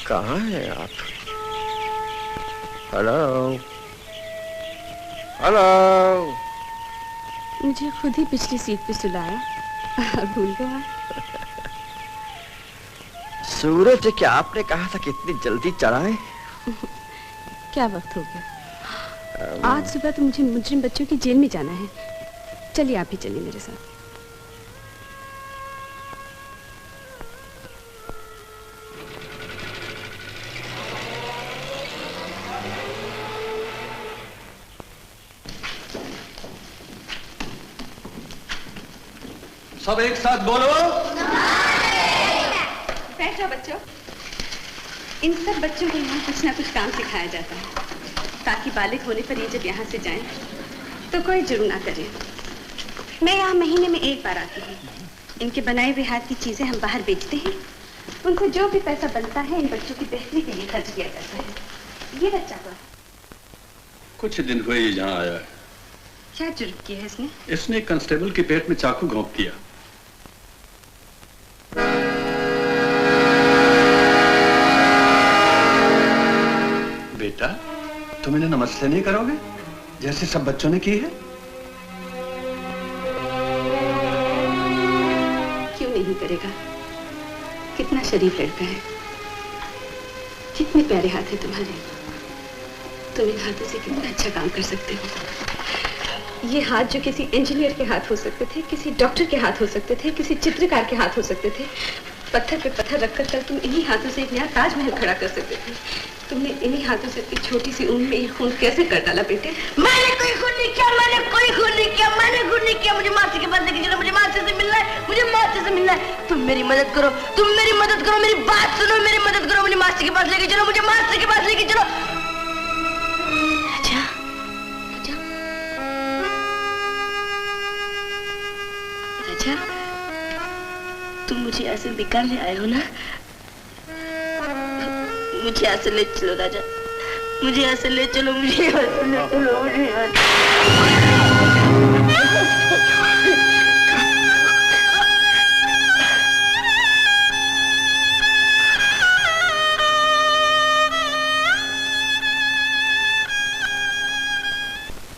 कहाँ हैं आप? Hello hello. मुझे खुद ही पिछली सीट पे सुलाया और भूल गया। सूरज, क्या आपने कहा था कि इतनी जल्दी चढ़ाए? क्या वक्त हो गया? आज सुबह तो मुझे मुजरिम बच्चों की जेल में जाना है। चलिए आप भी चलिए मेरे साथ। सब एक साथ बोलो। बैठ जाओ बच्चों। इन सब बच्चों को यहाँ कुछ ना कुछ काम सिखाया जाता है ताकि बालिग होने पर ये जब यहाँ से जाएं तो कोई जुर्म ना करे। मैं यहाँ महीने में एक बार आती हूँ। इनके बनाए हुए हाथ की चीजें हम बाहर बेचते हैं। उनसे जो भी पैसा बनता है इन बच्चों की बेहतरी के लिए खर्च किया जाता है। ये बच्चा को कुछ दिन हुए ये यहाँ आया है। क्या जुर्म किया है इसने? इसने कांस्टेबल के पेट में चाकू घोंप दिया। बेटा, तुम इन्हें नमस्ते नहीं करोगे जैसे सब बच्चों ने की है? क्यों नहीं करेगा? कितना शरीफ लड़का है। कितने प्यारे हाथ है तुम्हारे। तुम इन हाथों से कितना अच्छा काम कर सकते हो। ये हाथ जो किसी इंजीनियर के हाथ हो सकते थे, किसी डॉक्टर के हाथ हो सकते थे, किसी चित्रकार के हाथ हो सकते थे, पत्थर पे पत्थर रखकर कल तुम इन्हीं हाथों से एक नया ताजमहल खड़ा कर सकते थे। तुमने इन्हीं हाथों से इतनी छोटी सी उम्र में ये खून कैसे कर डाला बेटे? मैंने कोई खून नहीं किया, मैंने कोई खून नहीं किया, मैंने खून नहीं किया। मुझे मासी के पास लेके चलो, मुझे मासी से मिलना है, मुझे मासी से मिलना है। तुम मेरी मदद करो, तुम मेरी मदद करो, मेरी बात सुनो, मेरी मदद करो, मुझे मासी के पास लेके चलो, मुझे मासी के पास लेके चलो। राजा, राजा, राजा, तुम मुझे ऐसे निकालने आए हो ना? मुझे ऐसे ले चलो राजा, मुझे ऐसे ले चलो, मुझे ऐसे ले चलो, मुझे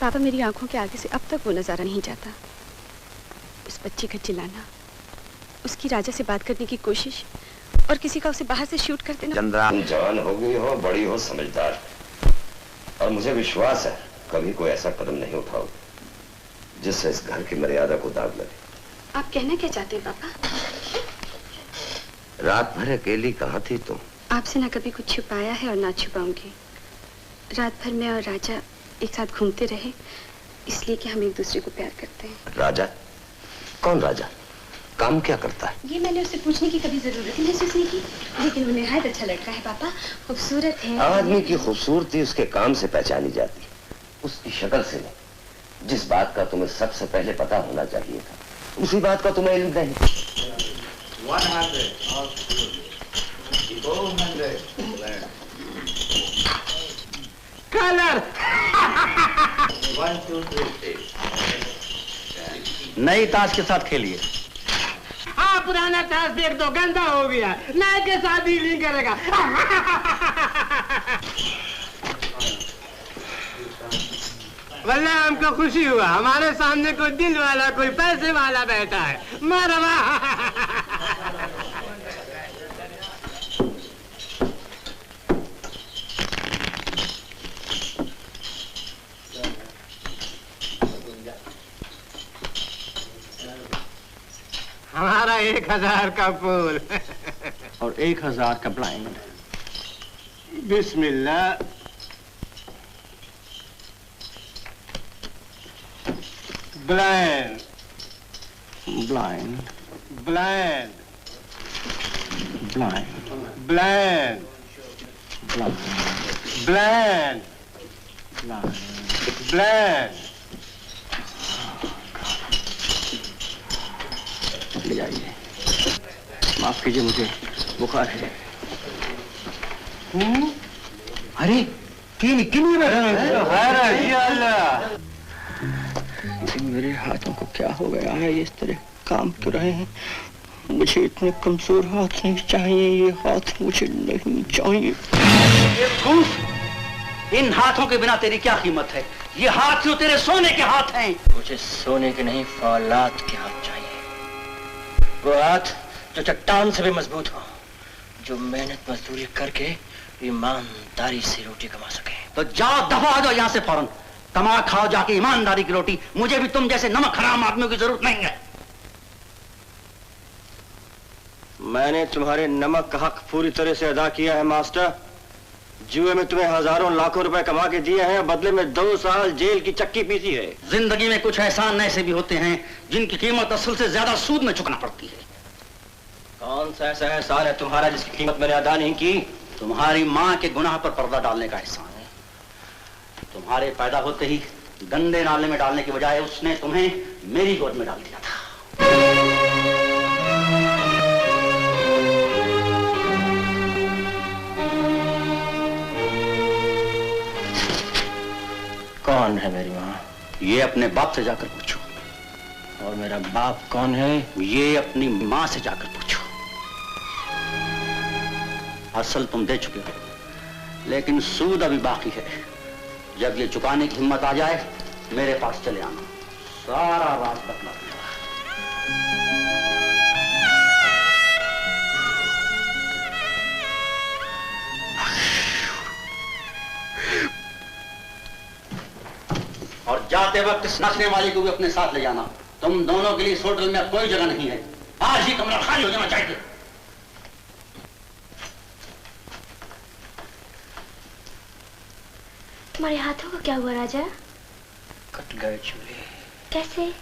पापा, मेरी आंखों के आगे से अब तक वो नजारा नहीं जाता। उस बच्चे का चिल्लाना, उसकी राजा से बात करने की कोशिश और किसी का उसे बाहर से शूट कर देना। चंद्रा, तुम जवान हो गई हो, बड़ी हो, समझदार, और मुझे विश्वास है कभी कोई ऐसा कदम नहीं उठाओगे जिससे इस घर की मर्यादा को दाग लगे। आप कहना क्या चाहते हैं पापा? रात भर अकेली कहाँ थी तुम? आपसे ना कभी कुछ छुपाया है और ना छुपाऊंगी। रात भर मैं और राजा एक साथ घूमते रहे, इसलिए कि हम एक दूसरे को प्यार करते हैं। राजा? कौन राजा? काम क्या करता है? ये मैंने उससे पूछने की कभी जरूरत ही महसूस नहीं की, लेकिन वो निहायत अच्छा लड़का है पापा, खूबसूरत है। आदमी की खूबसूरती उसके काम से पहचानी जाती है, उसकी शक्ल से नहीं। जिस बात का तुम्हें सबसे पहले पता होना चाहिए था, उसी बात का तुम्हें इल्म नहीं। 100 कलर। 1 2 3 नई ताश के साथ खेलिए। हाँ, पुराना ताश देख दो, गंदा हो गया, नए के साथ ही नहीं करेगा। वल्लाह हमको खुशी हुआ, हमारे सामने कोई दिल वाला, कोई पैसे वाला बैठा है। मरवा। हमारा 1000 का पूल और 1000 का ब्लाइंड। बिस्मिल्लाह। Blind blind blind blind blind blind blind. ले जाइए। माफ कीजिए, मुझे बुखार है। अरे किन मेरे हाथों को क्या हो गया है? ये इस तरह काम क्यों रहे हैं? मुझे इतने कमजोर हाथ नहीं चाहिए, ये हाथ मुझे नहीं चाहिए। ये झूठ! इन हाथों के बिना तेरी क्या कीमत है? ये हाथ जो तेरे सोने के हाथ हैं। मुझे सोने के नहीं, फौलाद के हाथ चाहिए। वो हाथ जो चट्टान से भी मजबूत हो, जो मेहनत मजदूरी करके ईमानदारी से रोटी कमा सके। तो जाओ, दफा आ जाओ यहाँ से फौरन। कमा खाओ जाके ईमानदारी की रोटी। मुझे भी तुम जैसे नमक हराम आदमियों की जरूरत नहीं है। मैंने तुम्हारे नमक का हक पूरी तरह से अदा किया है मास्टर। जुए में तुम्हें हजारों लाखों रुपए कमा के दिए हैं, बदले में 2 साल जेल की चक्की पीसी है। जिंदगी में कुछ एहसान ऐसे भी होते हैं जिनकी कीमत असल से ज्यादा सूद में चुकाना पड़ती है। कौन सा ऐसा एहसान है तुम्हारा जिसकी कीमत मैंने अदा नहीं की? तुम्हारी माँ के गुनाह पर पर्दा डालने का एहसान है। तुम्हारे पैदा होते ही गंदे नाले में डालने की बजाय उसने तुम्हें मेरी गोद में डाल दिया था। कौन है मेरी माँ? ये अपने बाप से जाकर पूछो। और मेरा बाप कौन है? ये अपनी माँ से जाकर पूछो। असल तुम दे चुके हो, लेकिन सूद अभी बाकी है। जब ये चुकाने की हिम्मत आ जाए मेरे पास चले आना, सारा राज बदला दूंगा। और जाते वक्त इस नाचने वाले को भी अपने साथ ले जाना। तुम दोनों के लिए इस होटल में कोई जगह नहीं है। आज ही कमरा खाली हो जाना चाहिए। तुम्हारे हाथों को क्या हुआ राजा? कट गए चूल्हे। कैसे?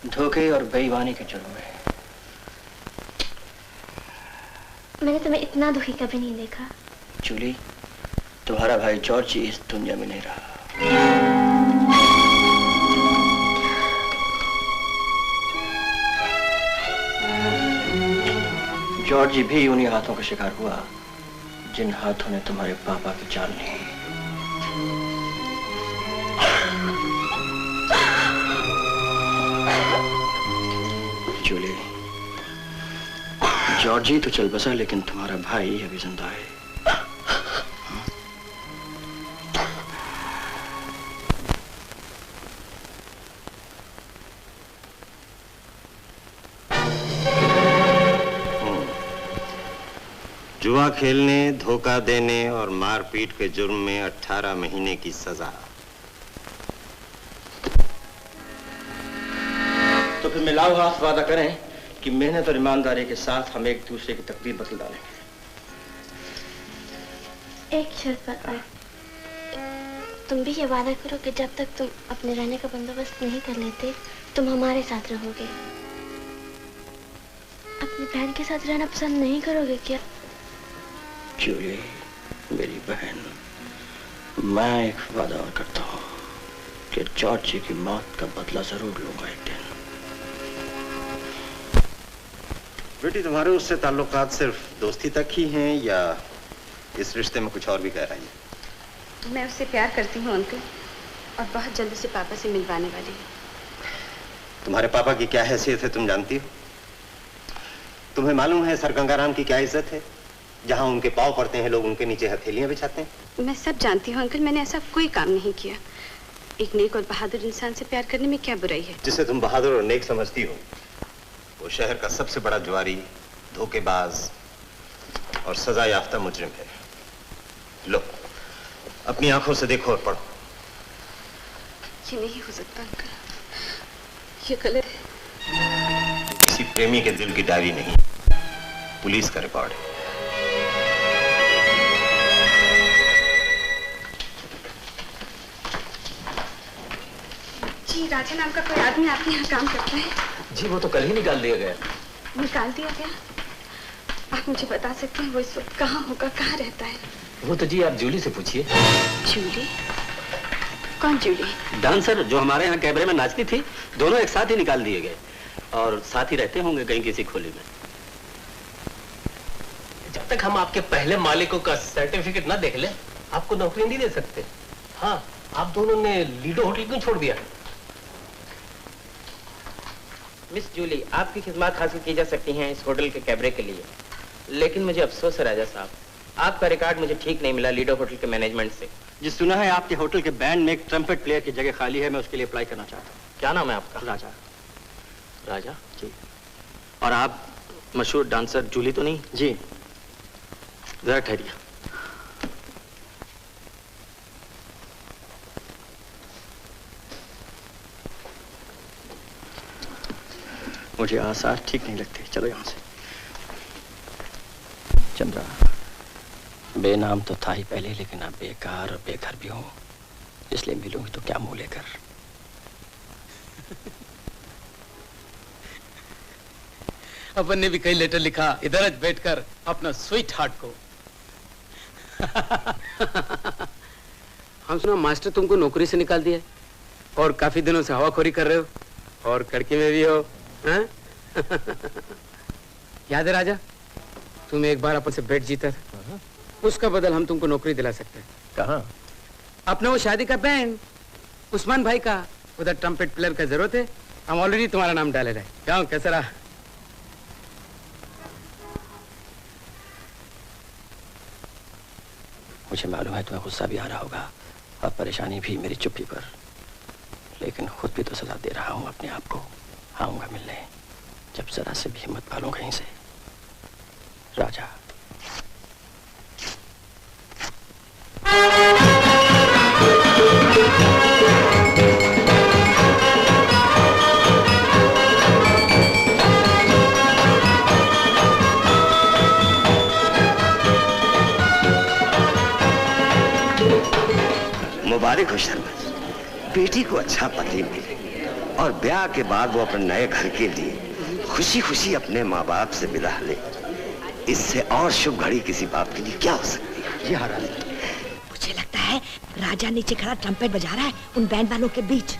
धोखे और बेईमानी के जुर्म में। मैंने तुम्हें इतना दुखी कभी नहीं देखा। जूली, तुम्हारा भाई जॉर्जी इस दुनिया में नहीं रहा। जॉर्जी भी उन्हीं हाथों का शिकार हुआ जिन हाथों ने तुम्हारे पापा की जान ली। जूली, जॉर्जी तो चल बसा, लेकिन तुम्हारा भाई अभी जिंदा है। जुआ खेलने, धोखा देने और मारपीट के जुर्म में 18 महीने की सजा। तो फिर मिलाओ हाथ, वादा करें कि मेहनत और ईमानदारी के साथ हम एक दूसरे की तकदीर बदल डालेंगे। एक शर्त पर, तुम भी ये वादा करो कि जब तक तुम अपने रहने का बंदोबस्त नहीं कर लेते तुम हमारे साथ रहोगे। अपनी बहन के साथ रहना पसंद नहीं करोगे क्या? जूली, मेरी बहन, मैं एक वादा और करता हूँ कि जॉर्जी की मौत का बदला जरूर लूंगा एक दिन। बेटी, तुम्हारे उससे ताल्लुकात सिर्फ दोस्ती तक ही हैं या इस रिश्ते में कुछ और भी गहराई है? मैं उससे प्यार करती हूँ अंकल, और बहुत जल्दी से पापा से मिलवाने वाली हूँ। तुम्हारे पापा की क्या हैसियत है तुम जानती हो? तुम्हें मालूम है सर गंगाराम की क्या इज्जत है? जहां उनके पांव पड़ते हैं लोग उनके नीचे हथेलियां बिछाते हैं। मैं सब जानती हूँ अंकल, मैंने ऐसा कोई काम नहीं किया। एक नेक और बहादुर इंसान से प्यार करने में क्या बुराई है? जिसे तुम बहादुर और नेक समझती हो वो शहर का सबसे बड़ा जुआरी, धोखेबाज और सजा याफ्ता मुजरिम है। लो, अपनी आंखों से देखो और पढ़ो। ये नहीं हो सकता अंकल, ये गलत है। किसी प्रेमी के दिल की डायरी नहीं, पुलिस का रिकॉर्ड है। जी, राजा नाम का कोई आदमी आपके यहाँ काम करता है? जी, वो तो कल ही निकाल दिया गया। निकाल दिया गया? आप मुझे बता सकते हैं वो इस वक्त कहाँ होगा, कहाँ रहता है? वो तो जी आप जूली से पूछिए। जूली? कौन जूली? डांसर जो हमारे यहाँ कैबरे में नाचती थी। दोनों एक साथ ही निकाल दिए गए और साथ ही रहते होंगे कहीं किसी खोली में। जब तक हम आपके पहले मालिकों का सर्टिफिकेट ना देख लें आपको नौकरी नहीं दे सकते। हाँ, आप दोनों ने लीडो होटल क्यों छोड़ दिया? मिस जूली, आपकी खिदमत हासिल की जा सकती हैं इस होटल के कैबरे के लिए, लेकिन मुझे अफसोस है राजा साहब, आपका रिकॉर्ड मुझे ठीक नहीं मिला लीडो होटल के मैनेजमेंट से। जी सुना है आपके होटल के बैंड में एक ट्रम्पेट प्लेयर की जगह खाली है, मैं उसके लिए अप्लाई करना चाहता हूँ। क्या नाम है आपका? राजा। राजा जी। और आप मशहूर डांसर जूली तो नहीं? जी। जरा ठहरिए। मुझे आसार ठीक नहीं लगते, चलो यहाँ से। चंद्रा, बेनाम तो था ही पहले, लेकिन अब बेकार और बेघर भी हूँ, इसलिए मिलूंगी तो क्या मुंह लेकर। अपन ने भी कई लेटर लिखा इधर बैठकर अपना स्वीट हार्ट को। हम सुना मास्टर तुमको नौकरी से निकाल दिया और काफी दिनों से हवाखोरी कर रहे हो और कड़के में भी हो, हाँ? याद है राजा, तुम एक बार अपन से बेट जीता था, उसका बदल हम तुमको नौकरी दिला सकते हैं। कहाँ? अपने वो शादी का बैंड उस्मान भाई का, उधर ट्रम्पेट प्लेयर का जरूरत है, हम ऑलरेडी तुम्हारा नाम डाले रहे। क्या कैसा रहा? मुझे मालूम है तुम्हें गुस्सा भी आ रहा होगा और परेशानी भी मेरी चुप्पी पर, लेकिन खुद भी तो सजा दे रहा हूँ अपने आप को। आऊंगा मिलने जब जरा से भी हिम्मत पालूं कहीं से। राजा। मुबारक हो शर्मा, बेटी को अच्छा पति मिले और ब्याह के बाद वो अपने नए घर के लिए खुशी खुशी अपने माँ बाप से विदा ले। इससे और शुभ घड़ी किसी बाप के लिए क्या हो सकती है? जी हाँ राजा। मुझे लगता है राजा नीचे खड़ा ट्रम्पेट बजा रहा है उन बैंड वालों के बीच।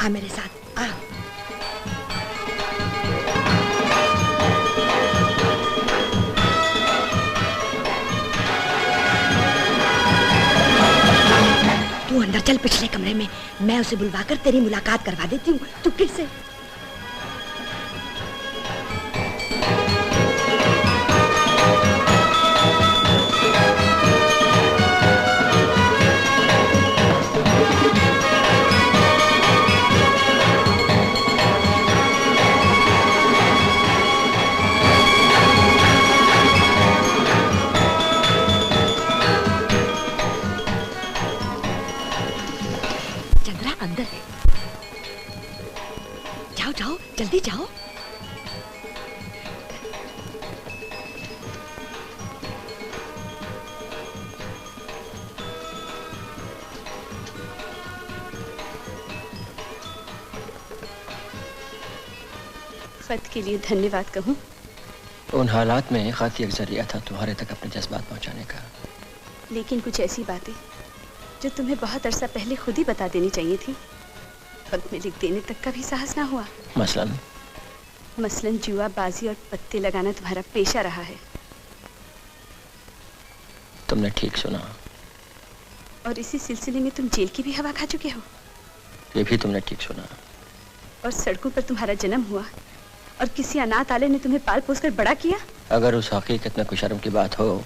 आ मेरे साथ आ। तू अंदर चल पिछले कमरे में, मैं उसे बुलवाकर तेरी मुलाकात करवा देती हूँ। तू किससे? अंदर है। जाओ जाओ जल्दी जाओ। खत के लिए धन्यवाद कहूँ। उन हालात में खत एक जरिया था तुम्हारे तक अपने जज्बात पहुंचाने का। लेकिन कुछ ऐसी बातें जो तुम्हें बहुत अरसा पहले खुद ही बता देनी चाहिए थी, खत में लिख देने तक का भी साहस ना हुआ। मसलन जुआ बाजी और पत्ते लगाना तुम्हारा पेशा रहा है। तुमने ठीक सुना। और इसी सिलसिले में तुम जेल की भी हवा खा चुके हो। ये भी तुमने ठीक सुना। और सड़कों पर तुम्हारा जन्म हुआ और किसी अनाथ आले ने तुम्हें पाल पोस कर बड़ा किया। अगर उस हकीकत में कुछ शर्म की बात हो।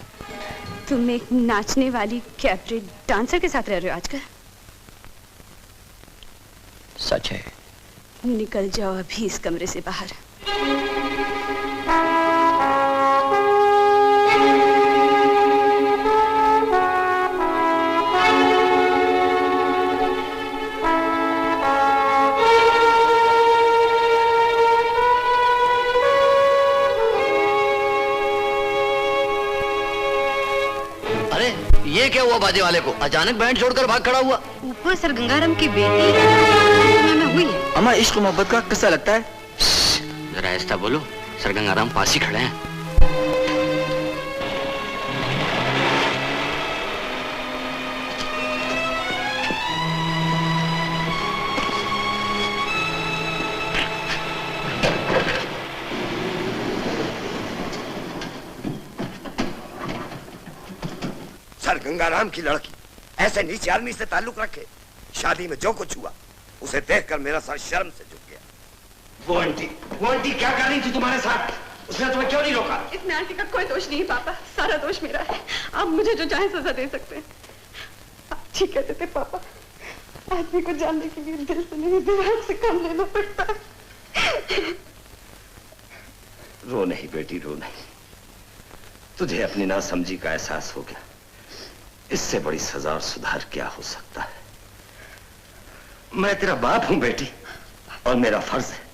तुम एक नाचने वाली कैबरे डांसर के साथ रह रहे हो आजकल। सच है। निकल जाओ अभी इस कमरे से बाहर। ये क्या हुआ बाजे वाले को? अचानक बैंड छोड़कर भाग खड़ा हुआ। ऊपर सर गंगाराम की बेटी में हुई है। अम्मा इश्क मोहब्बत का किस्सा लगता है। जरा ऐसा बोलो, सर गंगाराम पास ही खड़े हैं। सर गंगाराम की लड़की ऐसे नीचे आदमी से ताल्लुक रखे। शादी में जो कुछ हुआ उसे देखकर मेरा सर शर्म से झुक गया। वो आंटी क्या कर रही थी तुम्हारे साथ? उसने तुम्हें क्यों नहीं रोका? इसमें आंटी का कोई दोष नहीं है पापा, सारा दोष मेरा है। आप मुझे जो चाहे सजा दे सकते हैं। आप ठीक कहते थे पापा, आदमी को जानने के लिए दिल से नहीं दिमाग से काम लेना पड़ता है। रो नहीं बेटी, रो नहीं। तुझे अपनी नासमझी का एहसास हो गया। इससे बड़ी सजा और सुधार क्या हो सकता है? मैं तेरा बाप हूं बेटी, और मेरा फर्ज है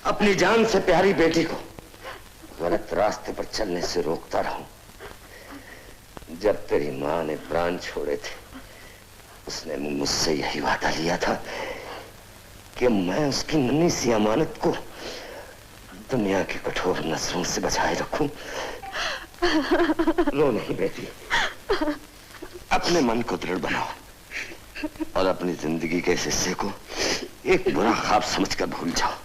अपनी जान से प्यारी बेटी को गलत रास्ते पर चलने से रोकता रहूं। जब तेरी मां ने प्राण छोड़े थे, उसने मुझसे यही वादा लिया था कि मैं उसकी नन्ही सी अमानत को दुनिया की कठोर नजरों से बचाए रखूं। रो नहीं बेटी, अपने मन को दृढ़ बनाओ और अपनी जिंदगी के इस हिस्से को एक बुरा ख्वाब समझकर भूल जाओ।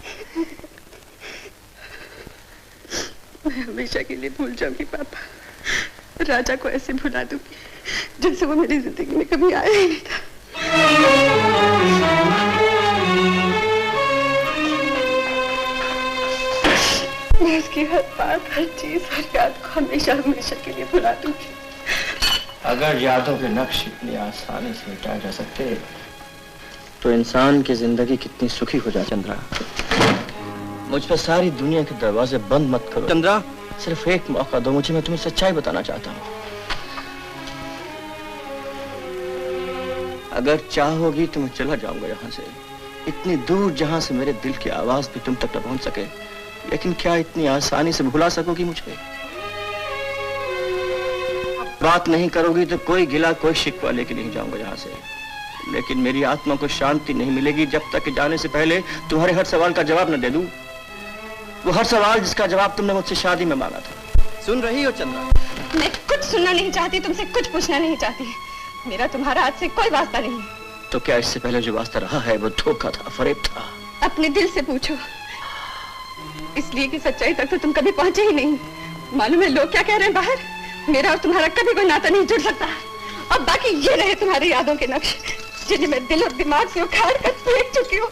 मैं हमेशा के लिए भूल जाऊंगी पापा। राजा को ऐसे भुला दूंगी जैसे वो मेरी जिंदगी में कभी आया ही नहीं था। मैं उसकी हर बात, हर चीज, हर याद को हमेशा हमेशा के लिए भुला दूंगी। अगर यादों के नक्श इतनी आसानी से मिटाए जा सकते तो इंसान की जिंदगी कितनी सुखी हो जाए। चंद्रा, मुझ पर सारी दुनिया के दरवाजे बंद मत करो। चंद्रा, सिर्फ एक मौका दो मुझे, मैं तुम्हें सच्चाई बताना चाहता हूँ। अगर चाहोगी तो मैं चला जाऊंगा यहाँ से, इतनी दूर जहाँ से मेरे दिल की आवाज भी तुम तक न पहुँच सके। लेकिन क्या इतनी आसानी से भुला सकोगी मुझे? बात नहीं करोगी तो कोई गिला, कोई शिकवा लेके नहीं जाऊंगा यहाँ से। लेकिन मेरी आत्मा को शांति नहीं मिलेगी जब तक कि जाने से पहले तुम्हारे हर सवाल का जवाब न दे दूं। वो हर सवाल जिसका जवाब तुमने मुझसे शादी में मांगा था। सुन रही हो चंद्रा? मैं कुछ सुनना नहीं चाहती, तुमसे कुछ पूछना नहीं चाहती। मेरा तुम्हारा आज से कोई वास्ता नहीं। तो क्या इससे पहले जो वास्ता रहा है वो धोखा था, फरेब था? अपने दिल से पूछो, इसलिए कि सच्चाई तक तो तुम कभी पहुंचे ही नहीं। मालूम है लोग क्या कह रहे हैं बाहर? मेरा और तुम्हारा कभी कोई नाता नहीं जुड़ सकता। अब बाकी ये रहे तुम्हारी यादों के नक्श, जिन्हें मैं दिल और दिमाग से उखाड़ कर फेंक चुकी हूँ।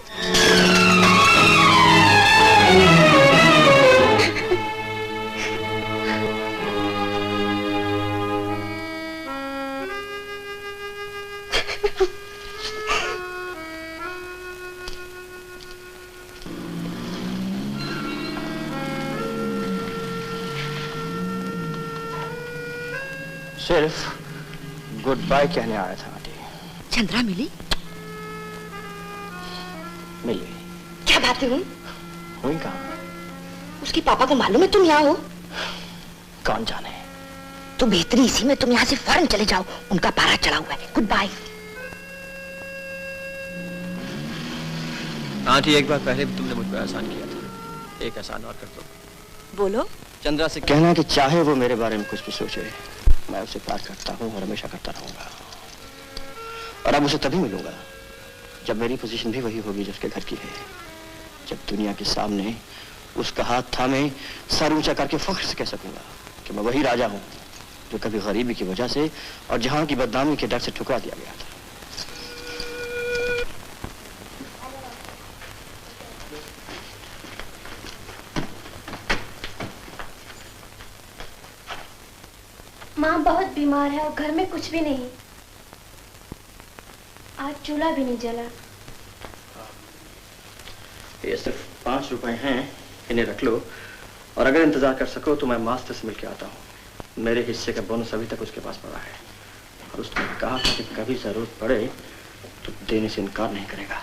सिर्फ गुड बाय कहने आया था आंटी। चंद्रा मिली? मिली। क्या बात है? हुई कहाँ? उसके पापा को मालूम है तुम यहाँ हो? कौन जाने। तो बेहतरी इसी में तुम यहाँ से फौरन चले जाओ, उनका पारा चढ़ा हुआ है। Good bye. आंटी, एक बार पहले भी तुमने मुझ पर एहसान किया था, एक एहसान और कर दो। बोलो। चंद्रा से कहना कि चाहे वो मेरे बारे में कुछ भी सोचे, मैं उसे प्यार करता हूँ और हमेशा करता रहूंगा। और अब उसे तभी मिलूंगा जब मेरी पोजीशन भी वही होगी जो उसके घर की है। जब दुनिया के सामने उसका हाथ थामे सर ऊंचा करके फख्र से कह सकूंगा कि मैं वही राजा हूँ जो कभी गरीबी की वजह से और जहां की बदनामी के डर से ठुकरा दिया गया था। माँ बहुत बीमार है और घर में कुछ भी नहीं। आज चूल्हा भी नहीं जला। ये सिर्फ 5 रुपए हैं, इन्हें रख लो और अगर इंतजार कर सको तो मैं मास्टर से मिलके आता हूँ। मेरे हिस्से का बोनस अभी तक उसके पास पड़ा है और उसने कहा था कि कभी जरूरत पड़े तो देने से इनकार नहीं करेगा।